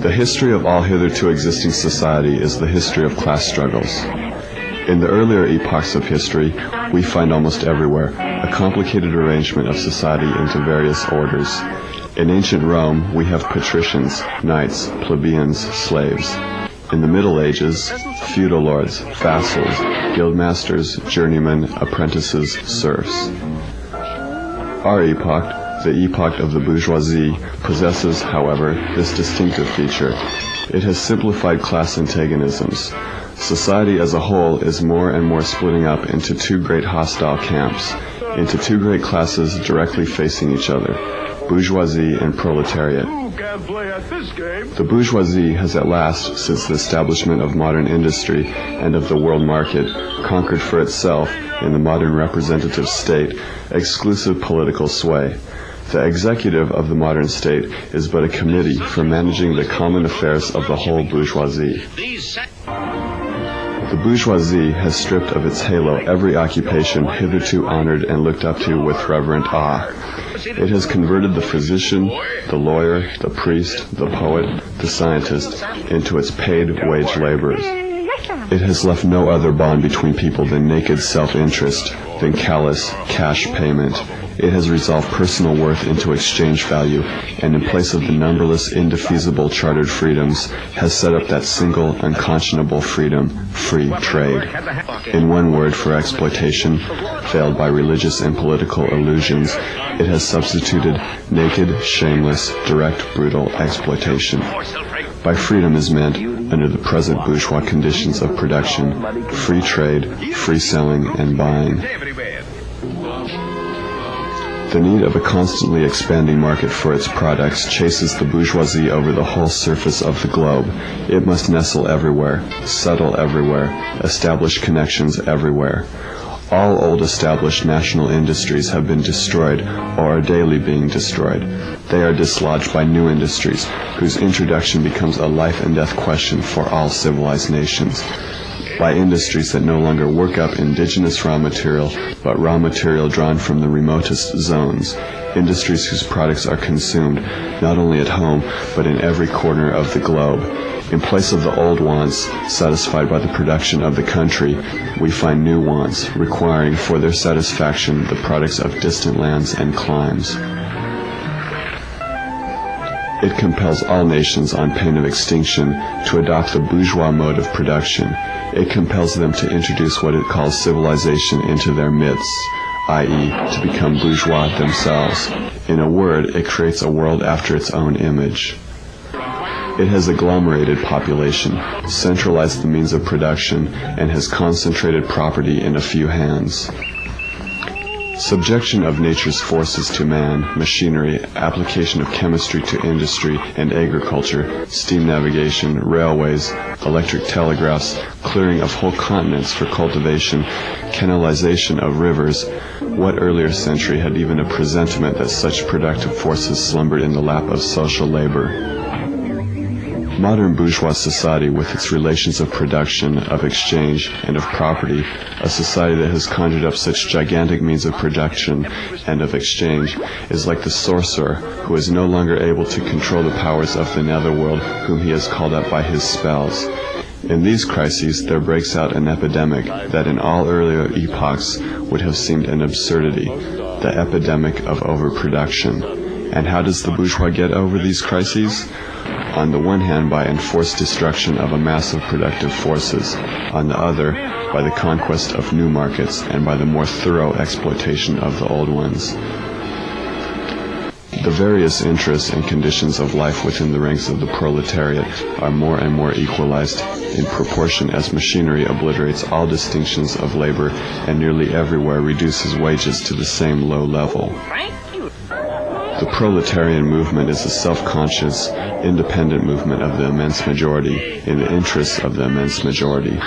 The history of all hitherto existing society is the history of class struggles. In the earlier epochs of history, we find almost everywhere a complicated arrangement of society into various orders. In ancient Rome, we have patricians, knights, plebeians, slaves. In the Middle Ages, feudal lords, vassals, guildmasters, journeymen, apprentices, serfs. Our epoch, the epoch of the bourgeoisie, possesses, however, this distinctive feature. It has simplified class antagonisms. Society as a whole is more and more splitting up into two great hostile camps, into two great classes directly facing each other, bourgeoisie and proletariat. The bourgeoisie has at last, since the establishment of modern industry and of the world market, conquered for itself, in the modern representative state, exclusive political sway. The executive of the modern state is but a committee for managing the common affairs of the whole bourgeoisie. The bourgeoisie has stripped of its halo every occupation hitherto honored and looked up to with reverent awe. It has converted the physician, the lawyer, the priest, the poet, the scientist into its paid wage laborers. It has left no other bond between people than naked self-interest, than callous cash payment. It has resolved personal worth into exchange value, and in place of the numberless, indefeasible chartered freedoms, has set up that single, unconscionable freedom, free trade. In one word for exploitation, veiled by religious and political illusions, it has substituted naked, shameless, direct, brutal exploitation. By freedom is meant, under the present bourgeois conditions of production, free trade, free selling and buying. The need of a constantly expanding market for its products chases the bourgeoisie over the whole surface of the globe. It must nestle everywhere, settle everywhere, establish connections everywhere. All old established national industries have been destroyed or are daily being destroyed. They are dislodged by new industries, whose introduction becomes a life and death question for all civilized nations. By industries that no longer work up indigenous raw material, but raw material drawn from the remotest zones. Industries whose products are consumed, not only at home, but in every corner of the globe. In place of the old wants, satisfied by the production of the country, we find new wants, requiring for their satisfaction the products of distant lands and climes. It compels all nations on pain of extinction to adopt the bourgeois mode of production. It compels them to introduce what it calls civilization into their midst, i.e., to become bourgeois themselves. In a word, it creates a world after its own image. It has agglomerated population, centralized the means of production, and has concentrated property in a few hands. Subjection of nature's forces to man, machinery, application of chemistry to industry and agriculture, steam navigation, railways, electric telegraphs, clearing of whole continents for cultivation, canalization of rivers. What earlier century had even a presentiment that such productive forces slumbered in the lap of social labor? Modern bourgeois society, with its relations of production, of exchange, and of property, a society that has conjured up such gigantic means of production and of exchange, is like the sorcerer who is no longer able to control the powers of the netherworld whom he has called up by his spells. In these crises there breaks out an epidemic that in all earlier epochs would have seemed an absurdity, the epidemic of overproduction. And how does the bourgeois get over these crises? On the one hand, by enforced destruction of a mass of productive forces, on the other, by the conquest of new markets and by the more thorough exploitation of the old ones. The various interests and conditions of life within the ranks of the proletariat are more and more equalized in proportion as machinery obliterates all distinctions of labor and nearly everywhere reduces wages to the same low level. The proletarian movement is a self-conscious, independent movement of the immense majority in the interests of the immense majority.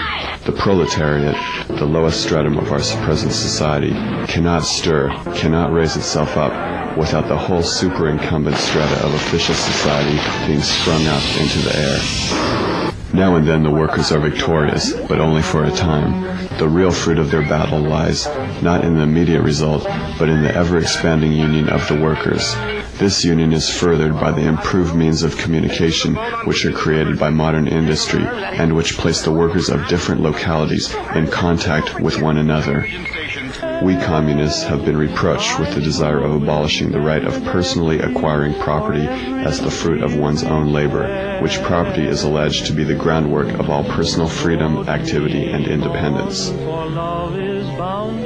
The proletariat, the lowest stratum of our present society, cannot stir, cannot raise itself up without the whole superincumbent strata of official society being sprung up into the air. Now and then the workers are victorious, but only for a time. The real fruit of their battle lies not in the immediate result, but in the ever-expanding union of the workers. This union is furthered by the improved means of communication which are created by modern industry and which place the workers of different localities in contact with one another. We communists have been reproached with the desire of abolishing the right of personally acquiring property as the fruit of one's own labor, which property is alleged to be the groundwork of all personal freedom, activity, and independence.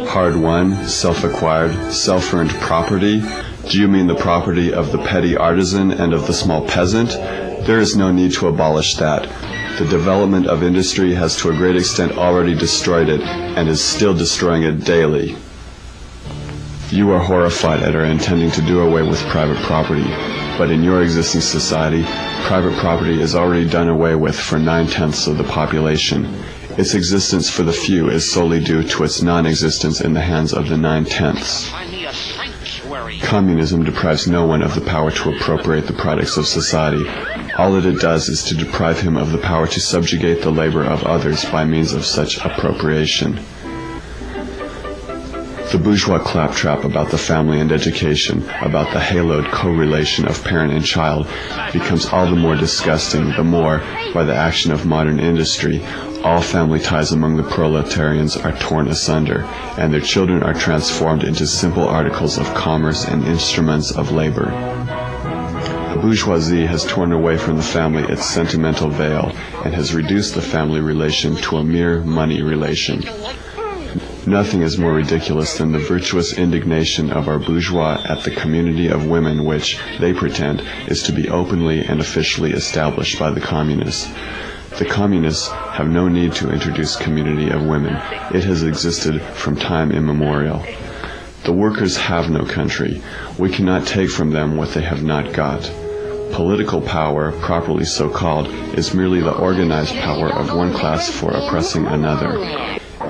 Hard-won, self-acquired, self-earned property? Do you mean the property of the petty artisan and of the small peasant? There is no need to abolish that. The development of industry has to a great extent already destroyed it and is still destroying it daily. You are horrified at our intending to do away with private property, but in your existing society, private property is already done away with for 9/10 of the population. Its existence for the few is solely due to its non-existence in the hands of the 9/10. Communism deprives no one of the power to appropriate the products of society. All that it does is to deprive him of the power to subjugate the labor of others by means of such appropriation. The bourgeois claptrap about the family and education, about the haloed co-relation of parent and child, becomes all the more disgusting the more, by the action of modern industry, all family ties among the proletarians are torn asunder, and their children are transformed into simple articles of commerce and instruments of labor. The bourgeoisie has torn away from the family its sentimental veil, and has reduced the family relation to a mere money relation. Nothing is more ridiculous than the virtuous indignation of our bourgeois at the community of women which, they pretend, is to be openly and officially established by the communists. The communists have no need to introduce community of women. It has existed from time immemorial. The workers have no country. We cannot take from them what they have not got. Political power, properly so called, is merely the organized power of one class for oppressing another.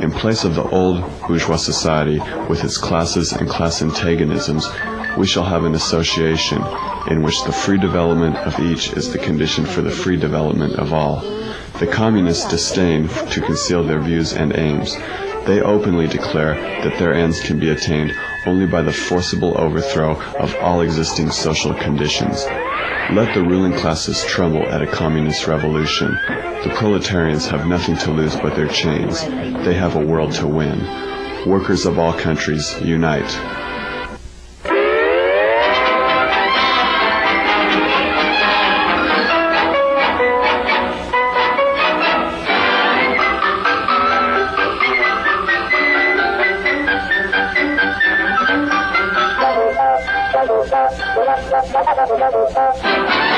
In place of the old bourgeois society, with its classes and class antagonisms, we shall have an association in which the free development of each is the condition for the free development of all. The communists disdain to conceal their views and aims. They openly declare that their ends can be attained only by the forcible overthrow of all existing social conditions. Let the ruling classes tremble at a communist revolution. The proletarians have nothing to lose but their chains. They have a world to win. Workers of all countries, unite. Thank you.